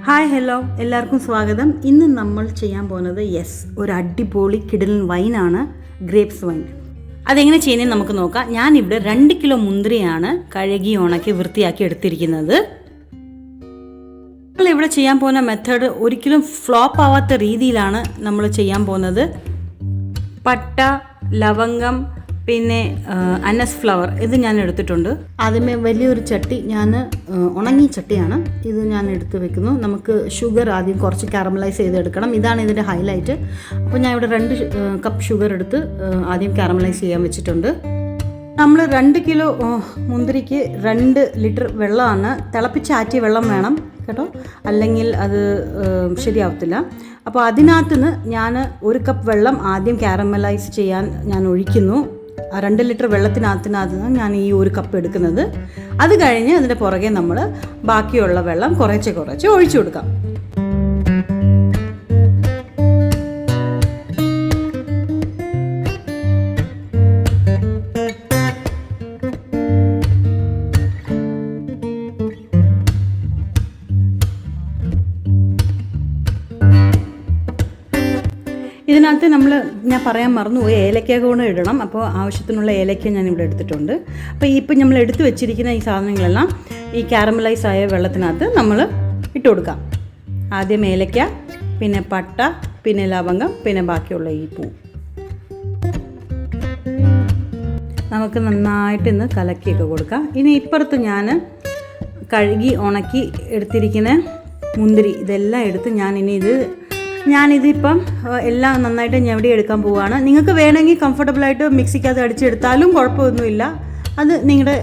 Hi hello എല്ലാവർക്കും സ്വാഗതം. ഇന്ന് നമ്മൾ ചെയ്യാൻ പോകുന്നത് ഒരു അടിപൊളി കിടിലൻ വൈനാണ്, ഗ്രേപ്സ് വൈൻ. അതെങ്ങനെ ചെയ്യുന്നതെന്ന് നമുക്ക് നോക്കാം. ഞാനിവിടെ 2 കിലോ മുന്തിരിയാണ് കഴുകി ഉണക്കി വൃത്തിയാക്കി എടുത്തിരിക്കുന്നത്. നമ്മളിവിടെ ചെയ്യാൻ പോകുന്ന മെത്തേഡ് ഒരിക്കലും ഫ്ലോപ്പ് ആവാത്ത രീതിയിലാണ് നമ്മൾ ചെയ്യാൻ പോകുന്നത്. പട്ട, ലവംഗം, പിന്നെ അനസ് ഫ്ലവർ ഇത് ഞാൻ എടുത്തിട്ടുണ്ട്. ആദ്യമേ വലിയൊരു ചട്ടി, ഞാൻ ഉണങ്ങിയ ചട്ടിയാണ് ഇത്, ഞാൻ എടുത്ത് വെക്കുന്നു. നമുക്ക് ഷുഗർ ആദ്യം കുറച്ച് കാരമലൈസ് ചെയ്തെടുക്കണം. ഇതാണ് ഇതിൻ്റെ ഹൈലൈറ്റ്. അപ്പോൾ ഞാൻ ഇവിടെ 2 കപ്പ് ഷുഗർ എടുത്ത് ആദ്യം കാരമലൈസ് ചെയ്യാൻ വെച്ചിട്ടുണ്ട്. നമ്മൾ 2 കിലോ മുന്തിരിക്ക് 2 ലിറ്റർ വെള്ളമാണ്, തിളപ്പിച്ചാറ്റിയ വെള്ളം വേണം കേട്ടോ, അല്ലെങ്കിൽ അത് ശരിയാവത്തില്ല. അപ്പോൾ അതിനകത്ത് നിന്ന് ഞാൻ 1 കപ്പ് വെള്ളം ആദ്യം കാരമലൈസ് ചെയ്യാൻ ഞാൻ ഒഴിക്കുന്നു. 2 ലിറ്റർ വെള്ളത്തിനകത്ത് ഞാൻ ഈ 1 കപ്പ് എടുക്കുന്നത്. അത് കഴിഞ്ഞ് അതിൻ്റെ പുറകെ നമ്മൾ ബാക്കിയുള്ള വെള്ളം കുറച്ച് ഒഴിച്ചു കൊടുക്കാം. ഇതിനകത്ത് ഞാൻ പറയാൻ മറന്നുപോയി, ഏലക്ക കൂടെ ഇടണം. അപ്പോൾ ആവശ്യത്തിനുള്ള ഏലക്ക ഞാനിവിടെ എടുത്തിട്ടുണ്ട്. അപ്പോൾ ഇപ്പം നമ്മൾ എടുത്തു വെച്ചിരിക്കുന്ന ഈ സാധനങ്ങളെല്ലാം ഈ കാരമലൈസ് ആയ വെള്ളത്തിനകത്ത് നമ്മൾ ഇട്ട് കൊടുക്കാം. ആദ്യം ഏലക്ക, പിന്നെ പട്ട, പിന്നെ ലവംഗം, പിന്നെ ബാക്കിയുള്ള ഈ പൂ. നമുക്ക് നന്നായിട്ട് ഇന്ന് കലക്കിയൊക്കെ കൊടുക്കാം. ഇനി ഇപ്പുറത്ത് ഞാൻ കഴുകി ഉണക്കി എടുത്തിരിക്കുന്ന മുന്തിരി ഇതെല്ലാം എടുത്ത് ഞാനിതിപ്പം എല്ലാം നന്നായിട്ട് ഞെവടി എടുക്കാൻ പോവുകയാണ്. നിങ്ങൾക്ക് വേണമെങ്കിൽ കംഫർട്ടബിളായിട്ട് മിക്സിക്കകത്ത് അടിച്ചെടുത്താലും കുഴപ്പമൊന്നുമില്ല. അത് നിങ്ങളുടെ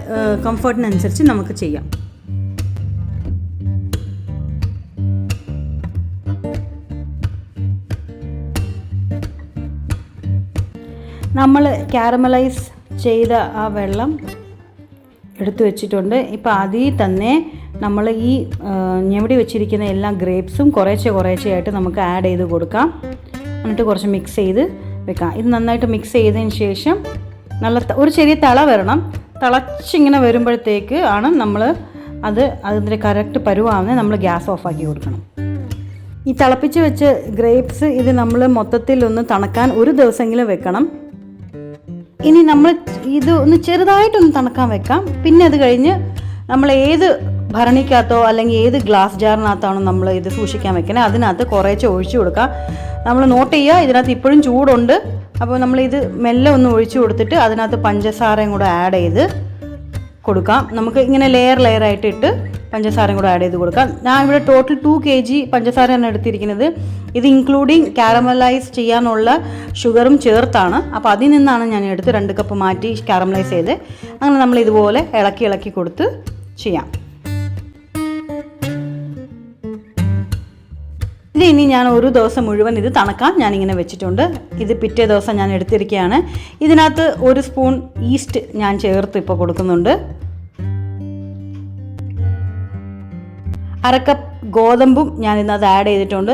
കംഫർട്ടിനനുസരിച്ച് നമുക്ക് ചെയ്യാം. നമ്മൾ കാരമലൈസ് ചെയ്ത ആ വെള്ളം എടുത്തു വെച്ചിട്ടുണ്ട്. ഇപ്പോൾ അതിൽ തന്നെ നമ്മൾ ഈ ഞെവടി വെച്ചിരിക്കുന്ന എല്ലാ ഗ്രേപ്സും കുറേശ്ശെയായിട്ട് നമുക്ക് ആഡ് ചെയ്ത് കൊടുക്കാം. എന്നിട്ട് കുറച്ച് മിക്സ് ചെയ്ത് വെക്കാം. ഇത് നന്നായിട്ട് മിക്സ് ചെയ്തതിന് ശേഷം ഒരു ചെറിയ തിള വരണം. തിളച്ചിങ്ങനെ വരുമ്പോഴത്തേക്ക് ആണ് നമ്മൾ അതിൻ്റെ കറക്റ്റ് പരുവാകുന്നത് നമ്മൾ ഗ്യാസ് ഓഫാക്കി കൊടുക്കണം. ഈ തിളപ്പിച്ച് വെച്ച ഗ്രേപ്സ് ഇത് നമ്മൾ മൊത്തത്തിലൊന്ന് തണുക്കാൻ 1 ദിവസമെങ്കിലും വെക്കണം. ഇനി നമ്മൾ ഇത് ഒന്ന് ചെറുതായിട്ടൊന്ന് തണുക്കാൻ വെക്കാം. പിന്നെ അത് കഴിഞ്ഞ് നമ്മൾ ഏത് ഭരണിക്കകത്തോ അല്ലെങ്കിൽ ഏത് ഗ്ലാസ് ജാറിനകത്താണോ നമ്മൾ ഇത് സൂക്ഷിക്കാൻ വെക്കുന്നത് അതിനകത്ത് കുറേശ്ശെ ഒഴിച്ചു കൊടുക്കുക. നമ്മൾ നോട്ട് ചെയ്യുക, ഇതിനകത്ത് ഇപ്പോഴും ചൂടുണ്ട്. അപ്പോൾ നമ്മളിത് മെല്ലെ ഒന്ന് ഒഴിച്ചു കൊടുത്തിട്ട് അതിനകത്ത് പഞ്ചസാരയും കൂടെ ആഡ് ചെയ്ത് കൊടുക്കാം. നമുക്ക് ഇങ്ങനെ ലെയറായിട്ട് ഇട്ട് പഞ്ചസാരയും കൂടെ ആഡ് ചെയ്ത് കൊടുക്കാം. ഞാൻ ഇവിടെ ടോട്ടൽ 2 kg പഞ്ചസാരയാണ് എടുത്തിരിക്കുന്നത്. ഇത് ഇൻക്ലൂഡിങ് കാരമലൈസ് ചെയ്യാനുള്ള ഷുഗറും ചേർത്താണ്. അപ്പോൾ അതിൽ നിന്നാണ് ഞാൻ എടുത്ത് 2 കപ്പ് മാറ്റി കാരമലൈസ് ചെയ്ത് അങ്ങനെ നമ്മൾ ഇതുപോലെ ഇളക്കി കൊടുത്ത് ചെയ്യാം. ഇനി ഞാൻ 1 ദിവസം മുഴുവൻ ഇത് തണുക്കാൻ ഞാനിങ്ങനെ വെച്ചിട്ടുണ്ട്. ഇത് പിറ്റേ ദിവസം ഞാൻ എടുത്തിരിക്കുകയാണ്. ഇതിനകത്ത് 1 സ്പൂൺ ഈസ്റ്റ് ഞാൻ ചേർത്ത് ഇപ്പോൾ കൊടുക്കുന്നുണ്ട്. 1/2 കപ്പ് ഗോതമ്പും ഞാൻ ഇതിനകത്ത് ആഡ് ചെയ്തിട്ടുണ്ട്.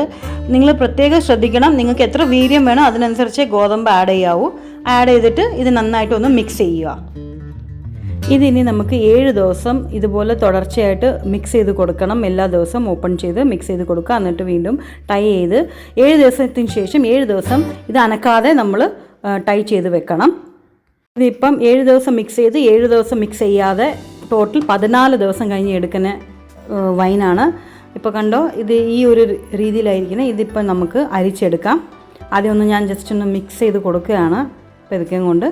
നിങ്ങൾ പ്രത്യേകം ശ്രദ്ധിക്കണം, നിങ്ങൾക്ക് എത്ര വീര്യം വേണോ അതിനനുസരിച്ച് ഗോതമ്പ് ആഡ് ചെയ്യാവൂ. ആഡ് ചെയ്തിട്ട് ഇത് നന്നായിട്ടൊന്ന് മിക്സ് ചെയ്യുക. ഇതിനി നമുക്ക് 7 ദിവസം ഇതുപോലെ തുടർച്ചയായിട്ട് മിക്സ് ചെയ്ത് കൊടുക്കണം. എല്ലാ ദിവസവും ഓപ്പൺ ചെയ്ത് മിക്സ് ചെയ്ത് കൊടുക്കുക. എന്നിട്ട് വീണ്ടും ടൈ ചെയ്ത് 7 ദിവസത്തിന് ശേഷം 7 ദിവസം ഇത് അനക്കാതെ നമ്മൾ ടൈ ചെയ്ത് വെക്കണം. ഇതിപ്പം 7 ദിവസം മിക്സ് ചെയ്ത് 7 ദിവസം മിക്സ് ചെയ്യാതെ ടോട്ടൽ 14 ദിവസം കഴിഞ്ഞ് എടുക്കുന്ന വൈനാണ്. ഇപ്പോൾ കണ്ടോ, ഇത് ഈ ഒരു രീതിയിലായിരിക്കണം. ഇതിപ്പം നമുക്ക് അരിച്ചെടുക്കാം. ആദ്യം ഞാൻ ജസ്റ്റ് ഒന്ന് മിക്സ് ചെയ്ത് കൊടുക്കുകയാണ് പെതുക്കം കൊണ്ട്.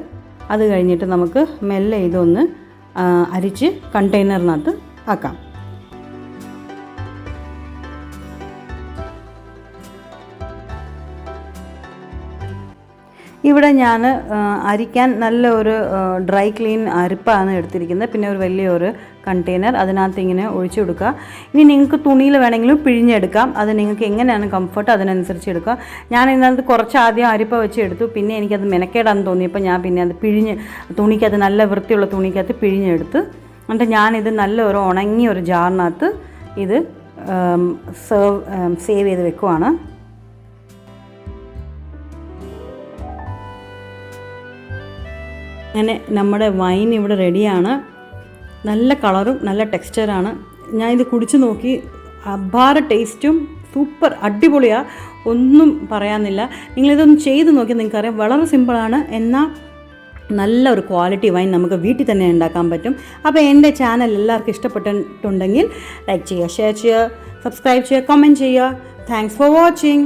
അത് കഴിഞ്ഞിട്ട് നമുക്ക് മെല്ലെ ഇതൊന്ന് അരിച്ച് കണ്ടെയ്നറിനകത്ത് ആക്കാം. ഇവിടെ ഞാൻ അരിക്കാൻ നല്ല ഒരു ഡ്രൈ ക്ലീൻ അരിപ്പാണ് എടുത്തിരിക്കുന്നത്. പിന്നെ ഒരു വലിയൊരു കണ്ടെയ്നർ അതിനകത്ത് ഇങ്ങനെ ഒഴിച്ചു കൊടുക്കുക. ഇനി നിങ്ങൾക്ക് തുണിയിൽ വേണമെങ്കിലും പിഴിഞ്ഞെടുക്കാം. അത് നിങ്ങൾക്ക് എങ്ങനെയാണ് കംഫർട്ട് അതിനനുസരിച്ച് എടുക്കുക. ഞാൻ ഇതിനകത്ത് കുറച്ച് ആദ്യം അരിപ്പ വെച്ച് എടുത്തു. പിന്നെ എനിക്കത് മെനക്കേടാന്ന് തോന്നിയപ്പോൾ ഞാൻ പിന്നെ അത് തുണിക്കകത്ത് നല്ല വൃത്തിയുള്ള തുണിക്കകത്ത് പിഴിഞ്ഞെടുത്ത് എന്നിട്ട് ഞാനിത് നല്ല ഒരു ഉണങ്ങിയ ഒരു ജാറിനകത്ത് ഇത് സേവ് ചെയ്ത് വെക്കുവാണ്. അങ്ങനെ നമ്മുടെ വൈൻ ഇവിടെ റെഡിയാണ്. നല്ല കളറും നല്ല ടെക്സ്ചറാണ്. ഞാനിത് കുടിച്ച് നോക്കി, അപാര ടേസ്റ്റും സൂപ്പർ അടിപൊളിയാണ്, ഒന്നും പറയാനില്ല. നിങ്ങളിതൊന്ന് ചെയ്ത് നോക്കി, നിങ്ങൾക്കറിയാം വളരെ സിമ്പിളാണ്, എന്നാൽ നല്ലൊരു ക്വാളിറ്റി വൈൻ നമുക്ക് വീട്ടിൽ തന്നെ ഉണ്ടാക്കാൻ പറ്റും. അപ്പോൾ എൻ്റെ ചാനൽ എല്ലാവർക്കും ഇഷ്ടപ്പെട്ടിട്ടുണ്ടെങ്കിൽ ലൈക്ക് ചെയ്യുക, ഷെയർ ചെയ്യുക, സബ്സ്ക്രൈബ് ചെയ്യുക, കമൻറ്റ് ചെയ്യുക. Thanks for watching.